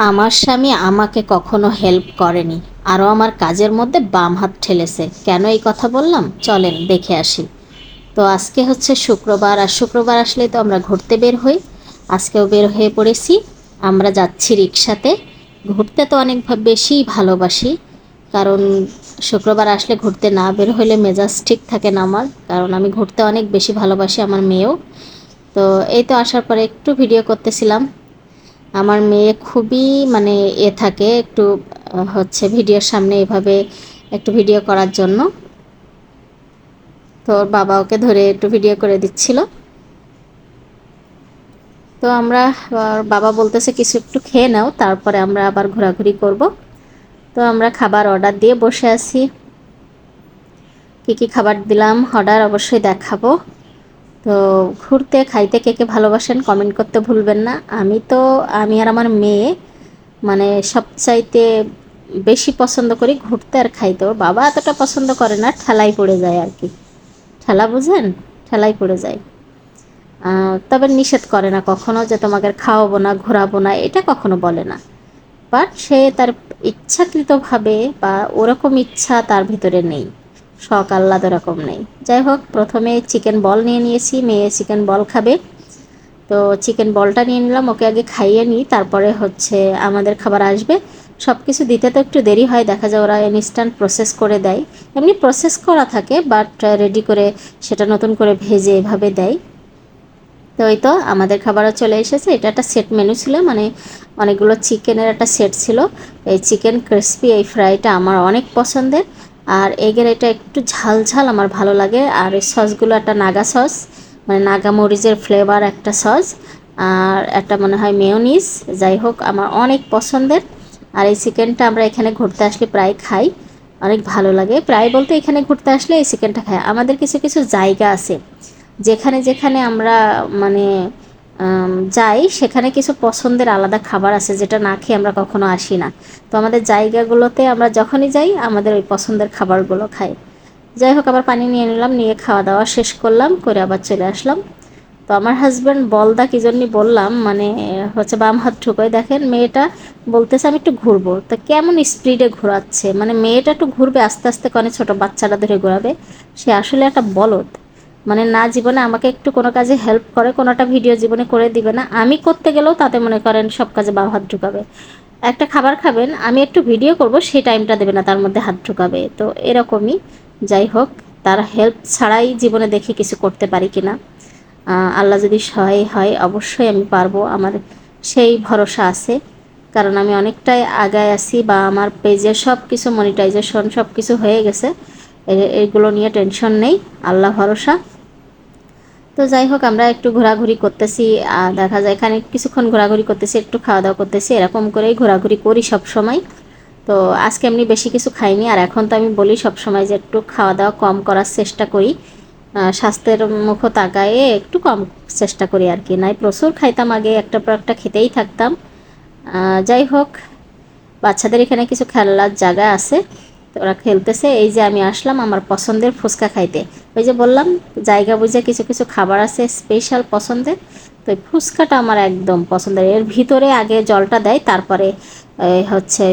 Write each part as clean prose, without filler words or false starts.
আমার স্বামী আমাকে কখনো হেল্প করেনি, আরও আমার কাজের মধ্যে বাম হাত ঠেলেছে। কেন এই কথা বললাম, চলেন দেখে আসি। তো আজকে হচ্ছে শুক্রবার, আর শুক্রবার আসলে তো আমরা ঘুরতে বের হই। আজকেও বের হয়ে পড়েছি। আমরা যাচ্ছি রিক্সাতে। ঘুরতে তো অনেক বেশি ভালোবাসি, কারণ শুক্রবার আসলে ঘুরতে না বের হইলে মেজাজ ঠিক থাকে না আমার, কারণ আমি ঘুরতে অনেক বেশি ভালোবাসি, আমার মেয়েও। তো এই তো আসার পরে একটু ভিডিও করতেছিলাম। আমার মেয়ে খুবই মানে থাকে একটু হচ্ছে ভিডিওর সামনে এভাবে একটু ভিডিও করার জন্য। তো ওর বাবা ওকে ধরে একটু ভিডিও করে দিচ্ছিল। তো আমরা বাবা বলতেছে কিছু একটু খেয়ে নাও, তারপরে আমরা আবার ঘোরাঘুরি করব। তো আমরা খাবার অর্ডার দিয়ে বসে আছি। কী কী খাবার দিলাম অর্ডার অবশ্যই দেখাবো। তো ঘুরতে খাইতে কে কে ভালোবাসেন কমেন্ট করতে ভুলবেন না। আমি আর আমার মেয়ে মানে সবচাইতে বেশি পছন্দ করি ঘুরতে আর খাইতে। ওর বাবা এতটা পছন্দ করে না, ঠেলাই পড়ে যায় আর কি। ঠেলা বুঝেন, ঠেলাই পড়ে যায়। তবে নিষেধ করে না কখনো যে তোমাকে খাওয়াবো না ঘোরাবো না, এটা কখনো বলে না। বাট সে তার ইচ্ছাকৃতভাবে বা ওরকম ইচ্ছা তার ভিতরে নেই, শখ আহ্লাদ ওরকম নেই। যাই হোক, প্রথমে চিকেন বল নিয়ে নিয়েছি, মেয়ে চিকেন বল খাবে। তো চিকেন বলটা নিয়ে নিলাম, ওকে আগে খাইয়ে নিই, তারপরে হচ্ছে আমাদের খাবার আসবে। সব কিছু দিতে তো একটু দেরি হয়, দেখা যায় ওরা ইনস্ট্যান্ট প্রসেস করে দেয়। এমনি প্রসেস করা থাকে, বাট রেডি করে সেটা নতুন করে ভেজে এভাবে দেয়। তো ওই তো আমাদের খাবারও চলে এসেছে। এটা একটা সেট মেনু ছিল, মানে অনেকগুলো চিকেনের একটা সেট ছিল। এই চিকেন ক্রিসপি এই ফ্রাইটা আমার অনেক পছন্দের। আর এগের এটা একটু ঝাল ঝাল আমার ভালো লাগে। আর এই সসগুলো একটা নাগা সস, মানে নাগা মরিচের ফ্লেভার একটা সস, আর একটা মনে হয় মেয়োনিজ। যাই হোক, আমার অনেক পছন্দের। আর এই চিকেনটা আমরা এখানে ঘুরতে আসলে প্রায় খাই, অনেক ভালো লাগে। প্রায় বলতে এখানে ঘুরতে আসলে এই চিকেনটা খাই। আমাদের কিছু কিছু জায়গা আছে যেখানে যেখানে আমরা মানে যাই, সেখানে কিছু পছন্দের আলাদা খাবার আছে যেটা না খেয়ে আমরা কখনো আসি না। তো আমাদের জায়গাগুলোতে আমরা যখনই যাই আমাদের ওই পছন্দের খাবারগুলো খাই। যাই হোক, আবার পানি নিয়ে নিলাম, নিয়ে খাওয়া দাওয়া শেষ করলাম করে আবার চলে আসলাম। তো আমার হাজব্যান্ড বলদা কী জন্যই বললাম, মানে হচ্ছে বাম হাত ঠুকোয়, দেখেন মেয়েটা বলতেছে আমি একটু ঘুরবো, তো কেমন স্পিডে ঘোরাচ্ছে, মানে মেয়েটা একটু ঘুরবে আস্তে আস্তে, কনে ছোটো বাচ্চারা ধরে ঘোরাবে। সে আসলে একটা বলদ, মানে না জীবনে আমাকে একটু কোনো কাজে হেল্প করে, কোনোটা ভিডিও জীবনে করে দিবে না। আমি করতে গেলেও তাতে মনে করেন সব কাজে বাম হাত ঢুকাবে। একটা খাবার খাবেন, আমি একটু ভিডিও করব, সেই টাইমটা দেবে না, তার মধ্যে হাত ঢুকাবে। তো এরকমই। যাই হোক, তার হেল্প ছাড়াই জীবনে দেখি কিছু করতে পারি কিনা। আল্লাহ যদি সহায় হয় অবশ্যই আমি পারবো, আমার সেই ভরসা আছে। কারণ আমি অনেকটাই আগায় আছি, বা আমার পেজের সব কিছু মনিটাইজেশন সব কিছু হয়ে গেছে। এগুলো নিয়ে টেনশন নেই, আল্লাহ ভরসা। তো যাই হোক, আমরা একটু ঘোরাঘুরি করতেছি। দেখা যায় এখানে কিছুক্ষণ ঘোরাঘুরি করতেছি, একটু খাওয়া দাওয়া করতেছি, এরকম করেই ঘোরাঘুরি করি সব সময়। তো আজকে এমনি বেশি কিছু খাইনি। আর এখন তো আমি বলি সব সময় যে একটু খাওয়া দাওয়া কম করার চেষ্টা করি, স্বাস্থ্যের মুখও তাকায়ে একটু কম চেষ্টা করি আর কি। নাই প্রচুর খাইতাম আগে, একটা পর একটা খেতেই থাকতাম। যাই হোক, বাচ্চাদের এখানে কিছু খেলার জায়গা আছে, তো ওরা খেলতেছে। এই যে আমি আসলাম আমার পছন্দের ফুচকা খাইতে। ওই যে বললাম জায়গা বুঝে কিছু কিছু খাবার আছে স্পেশাল পছন্দের, তো এই ফুচকাটা আমার একদম পছন্দের। এর ভিতরে আগে জলটা দেয়, তারপরে হচ্ছে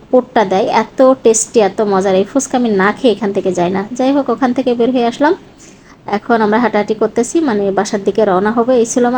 পুরটা দেয়। এত টেস্টি, এত মজার এই ফুচকা, আমি না খেয়ে এখান থেকে যাই না। যাই হোক, ওখান থেকে বের হয়ে আসলাম। এখন আমরা হাঁটাহাঁটি করতেছি, মানে বাসার দিকে রওনা হবে। এই ছিল আমার